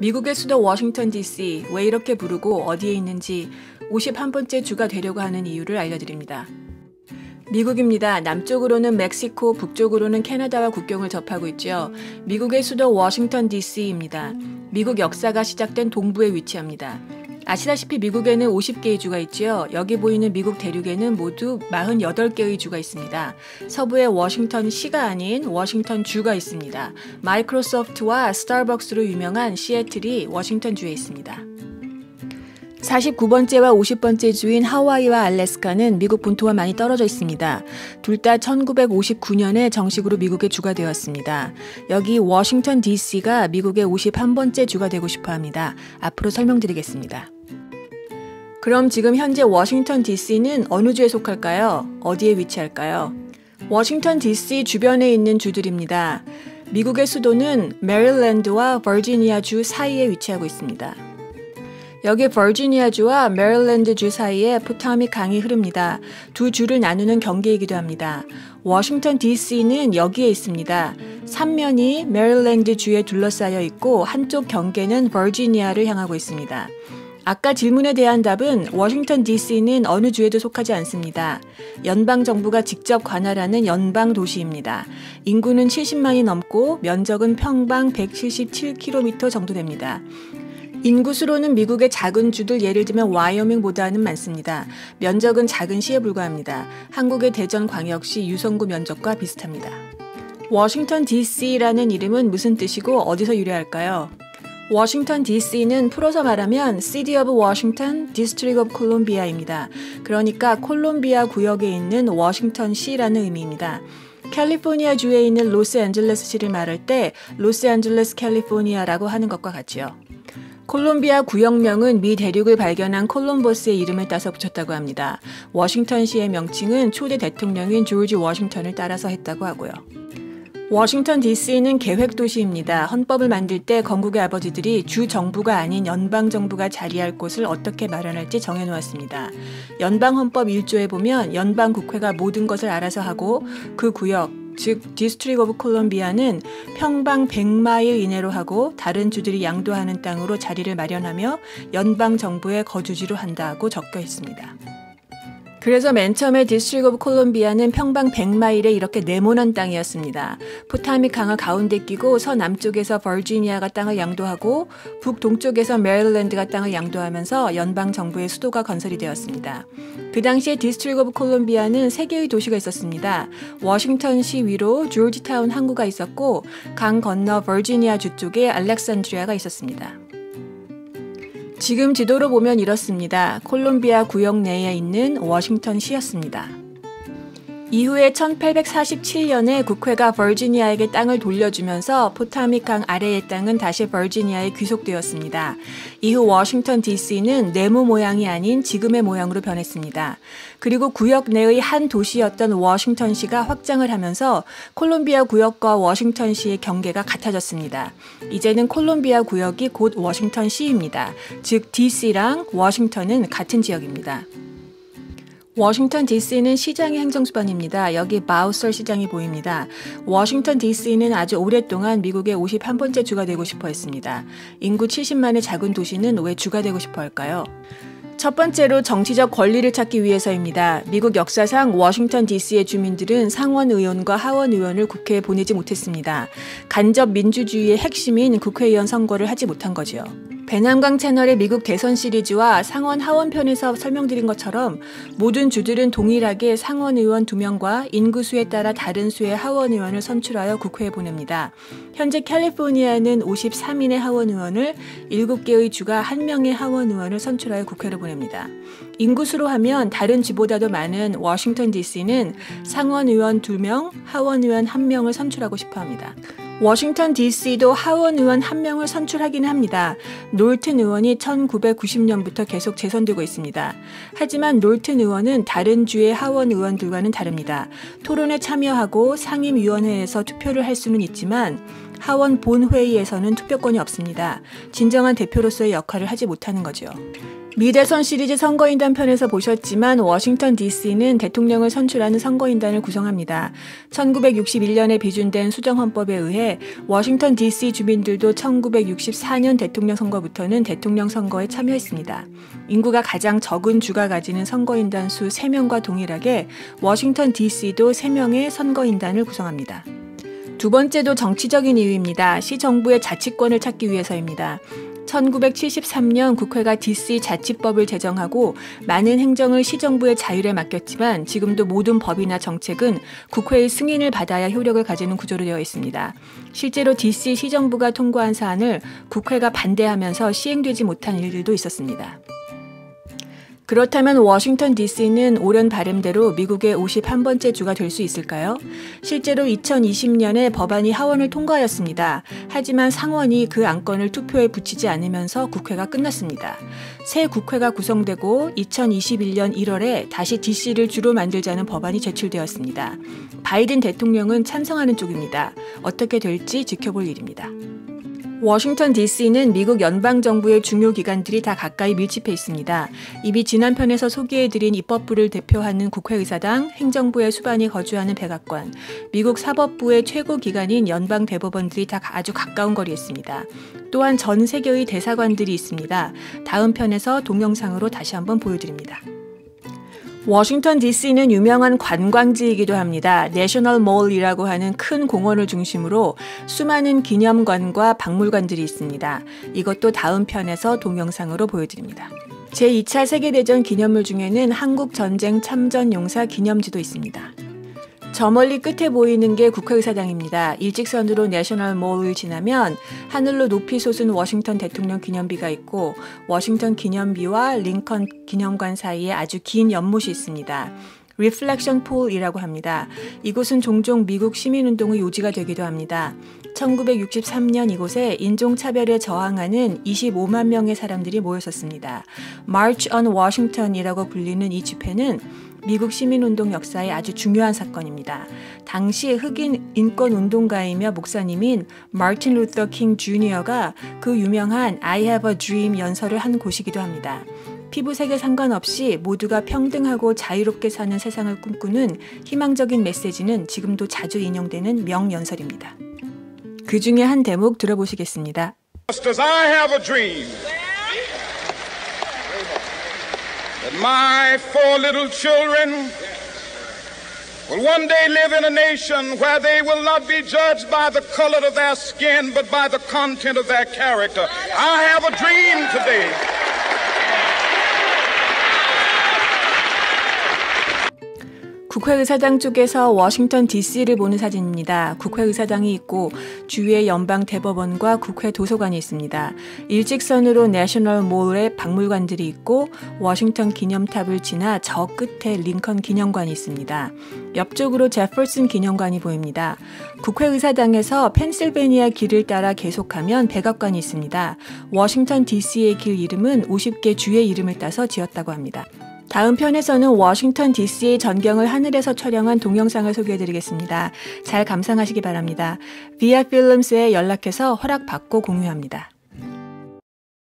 미국의 수도 워싱턴 DC, 왜 이렇게 부르고 어디에 있는지 51번째 주가 되려고 하는 이유를 알려드립니다. 미국입니다. 남쪽으로는 멕시코, 북쪽으로는 캐나다와 국경을 접하고 있죠. 미국의 수도 워싱턴 DC입니다. 미국 역사가 시작된 동부에 위치합니다. 아시다시피 미국에는 50개의 주가 있죠. 여기 보이는 미국 대륙에는 모두 48개의 주가 있습니다. 서부에 워싱턴 시가 아닌 워싱턴 주가 있습니다. 마이크로소프트와 스타벅스로 유명한 시애틀이 워싱턴 주에 있습니다. 49번째와 50번째 주인 하와이와 알래스카는 미국 본토와 많이 떨어져 있습니다. 둘 다 1959년에 정식으로 미국의 주가 되었습니다. 여기 워싱턴 DC가 미국의 51번째 주가 되고 싶어 합니다. 앞으로 설명드리겠습니다. 그럼 지금 현재 워싱턴 DC는 어느 주에 속할까요? 어디에 위치할까요? 워싱턴 DC 주변에 있는 주들입니다. 미국의 수도는 메릴랜드와 버지니아 주 사이에 위치하고 있습니다. 여기 버지니아주와 메릴랜드주 사이에 포타믹 강이 흐릅니다. 두 주를 나누는 경계이기도 합니다. 워싱턴 DC는 여기에 있습니다. 삼면이 메릴랜드주에 둘러싸여 있고 한쪽 경계는 버지니아를 향하고 있습니다. 아까 질문에 대한 답은 워싱턴 DC는 어느 주에도 속하지 않습니다. 연방정부가 직접 관할하는 연방도시입니다. 인구는 70만이 넘고 면적은 평방 177km 정도 됩니다. 인구수로는 미국의 작은 주들 예를 들면 와이어밍보다는 많습니다. 면적은 작은 시에 불과합니다. 한국의 대전광역시 유성구 면적과 비슷합니다. 워싱턴 DC라는 이름은 무슨 뜻이고 어디서 유래할까요? 워싱턴 DC는 풀어서 말하면 City of Washington, District of Columbia입니다. 그러니까 콜롬비아 구역에 있는 워싱턴시라는 의미입니다. 캘리포니아 주에 있는 로스앤젤레스시를 말할 때 로스앤젤레스 캘리포니아라고 하는 것과 같지요. 콜롬비아 구역명은 미 대륙을 발견한 콜럼버스의 이름을 따서 붙였다고 합니다. 워싱턴시의 명칭은 초대 대통령인 조지 워싱턴을 따라서 했다고 하고요. 워싱턴 DC는 계획도시입니다. 헌법을 만들 때 건국의 아버지들이 주 정부가 아닌 연방정부가 자리할 곳을 어떻게 마련할지 정해놓았습니다. 연방헌법 1조에 보면 연방국회가 모든 것을 알아서 하고 그 구역, 즉 디스트릭 오브 콜롬비아는 평방 100마일 이내로 하고 다른 주들이 양도하는 땅으로 자리를 마련하며 연방정부의 거주지로 한다고 적혀 있습니다. 그래서 맨 처음에 디스트릭 오브 콜롬비아는 평방 100마일에 이렇게 네모난 땅이었습니다. 포타믹 강을 가운데 끼고 서남쪽에서 버지니아가 땅을 양도하고 북동쪽에서 메릴랜드가 땅을 양도하면서 연방정부의 수도가 건설이 되었습니다. 그 당시에 디스트릭 오브 콜롬비아는 3개의 도시가 있었습니다. 워싱턴시 위로 조지타운 항구가 있었고 강 건너 버지니아 주 쪽에 알렉산드리아가 있었습니다. 지금 지도로 보면 이렇습니다. 콜롬비아 구역 내에 있는 워싱턴시였습니다. 이후에 1847년에 국회가 버지니아에게 땅을 돌려주면서 포타믹 강 아래의 땅은 다시 버지니아에 귀속되었습니다. 이후 워싱턴 DC는 네모 모양이 아닌 지금의 모양으로 변했습니다. 그리고 구역 내의 한 도시였던 워싱턴시가 확장을 하면서 콜롬비아 구역과 워싱턴시의 경계가 같아졌습니다. 이제는 콜롬비아 구역이 곧 워싱턴시입니다. 즉 DC랑 워싱턴은 같은 지역입니다. 워싱턴 DC는 시장의 행정수반입니다. 여기 바우서 시장이 보입니다. 워싱턴 DC는 아주 오랫동안 미국의 51번째 주가 되고 싶어 했습니다. 인구 70만의 작은 도시는 왜 주가 되고 싶어 할까요? 첫 번째로 정치적 권리를 찾기 위해서입니다. 미국 역사상 워싱턴 DC의 주민들은 상원의원과 하원의원을 국회에 보내지 못했습니다. 간접 민주주의의 핵심인 국회의원 선거를 하지 못한 거지요. 배남강 채널의 미국 대선 시리즈와 상원 하원 편에서 설명드린 것처럼 모든 주들은 동일하게 상원의원 2명과 인구수에 따라 다른 수의 하원의원을 선출하여 국회에 보냅니다. 현재 캘리포니아는 53인의 하원의원을 7개의 주가 1명의 하원의원을 선출하여 국회로 보냅니다. 인구수로 하면 다른 주보다도 많은 워싱턴 DC는 상원의원 2명, 하원의원 1명을 선출하고 싶어 합니다. 워싱턴 DC도 하원의원 1명을 선출하기는 합니다. 놀튼 의원이 1990년부터 계속 재선되고 있습니다. 하지만 놀튼 의원은 다른 주의 하원의원들과는 다릅니다. 토론에 참여하고 상임위원회에서 투표를 할 수는 있지만 하원 본회의에서는 투표권이 없습니다. 진정한 대표로서의 역할을 하지 못하는 거죠. 미대선 시리즈 선거인단 편에서 보셨지만 워싱턴 DC는 대통령을 선출하는 선거인단을 구성합니다. 1961년에 비준된 수정헌법에 의해 워싱턴 DC 주민들도 1964년 대통령 선거부터는 대통령 선거에 참여했습니다. 인구가 가장 적은 주가 가지는 선거인단 수 3명과 동일하게 워싱턴 DC도 3명의 선거인단을 구성합니다. 두 번째도 정치적인 이유입니다. 시정부의 자치권을 찾기 위해서입니다. 1973년 국회가 DC 자치법을 제정하고 많은 행정을 시정부의 자율에 맡겼지만 지금도 모든 법이나 정책은 국회의 승인을 받아야 효력을 가지는 구조로 되어 있습니다. 실제로 DC 시정부가 통과한 사안을 국회가 반대하면서 시행되지 못한 일들도 있었습니다. 그렇다면 워싱턴 DC는 옳은 바램대로 미국의 51번째 주가 될 수 있을까요? 실제로 2020년에 법안이 하원을 통과하였습니다. 하지만 상원이 그 안건을 투표에 붙이지 않으면서 국회가 끝났습니다. 새 국회가 구성되고 2021년 1월에 다시 DC를 주로 만들자는 법안이 제출되었습니다. 바이든 대통령은 찬성하는 쪽입니다. 어떻게 될지 지켜볼 일입니다. 워싱턴 DC는 미국 연방정부의 중요 기관들이 다 가까이 밀집해 있습니다. 이미 지난 편에서 소개해드린 입법부를 대표하는 국회의사당, 행정부의 수반이 거주하는 백악관, 미국 사법부의 최고 기관인 연방대법원들이 다 아주 가까운 거리에 있습니다. 또한 전 세계의 대사관들이 있습니다. 다음 편에서 동영상으로 다시 한번 보여드립니다. 워싱턴 DC는 유명한 관광지이기도 합니다. 내셔널 몰이라고 하는 큰 공원을 중심으로 수많은 기념관과 박물관들이 있습니다. 이것도 다음 편에서 동영상으로 보여드립니다. 제2차 세계대전 기념물 중에는 한국전쟁 참전용사 기념지도 있습니다. 저 멀리 끝에 보이는 게 국회의사당입니다. 일직선으로 내셔널 몰을 지나면 하늘로 높이 솟은 워싱턴 대통령 기념비가 있고 워싱턴 기념비와 링컨 기념관 사이에 아주 긴 연못이 있습니다. 리플렉션 폴이라고 합니다. 이곳은 종종 미국 시민운동의 요지가 되기도 합니다. 1963년 이곳에 인종차별에 저항하는 25만 명의 사람들이 모였었습니다. March on Washington이라고 불리는 이 집회는 미국 시민운동 역사의 아주 중요한 사건입니다. 당시 흑인 인권운동가이며 목사님인 마틴 루터 킹 주니어가 그 유명한 I have a dream 연설을 한 곳이기도 합니다. 피부색에 상관없이 모두가 평등하고 자유롭게 사는 세상을 꿈꾸는 희망적인 메시지는 지금도 자주 인용되는 명연설입니다. 그 중에 한 대목 들어보시겠습니다. Just as I have a dream that my 4 little children will one day live in a nation where they will not be judged by the color of their skin but by the content of their character. I have a dream today. 국회의사당 쪽에서 워싱턴 DC를 보는 사진입니다. 국회의사당이 있고 주위에 연방대법원과 국회 도서관이 있습니다. 일직선으로 내셔널 몰에 박물관들이 있고 워싱턴 기념탑을 지나 저 끝에 링컨 기념관이 있습니다. 옆쪽으로 제퍼슨 기념관이 보입니다. 국회의사당에서 펜실베니아 길을 따라 계속하면 백악관이 있습니다. 워싱턴 DC의 길 이름은 50개 주의 이름을 따서 지었다고 합니다. 다음 편에서는 워싱턴 DC의 전경을 하늘에서 촬영한 동영상을 소개해드리겠습니다. 잘 감상하시기 바랍니다. 비아 필름스에 연락해서 허락받고 공유합니다.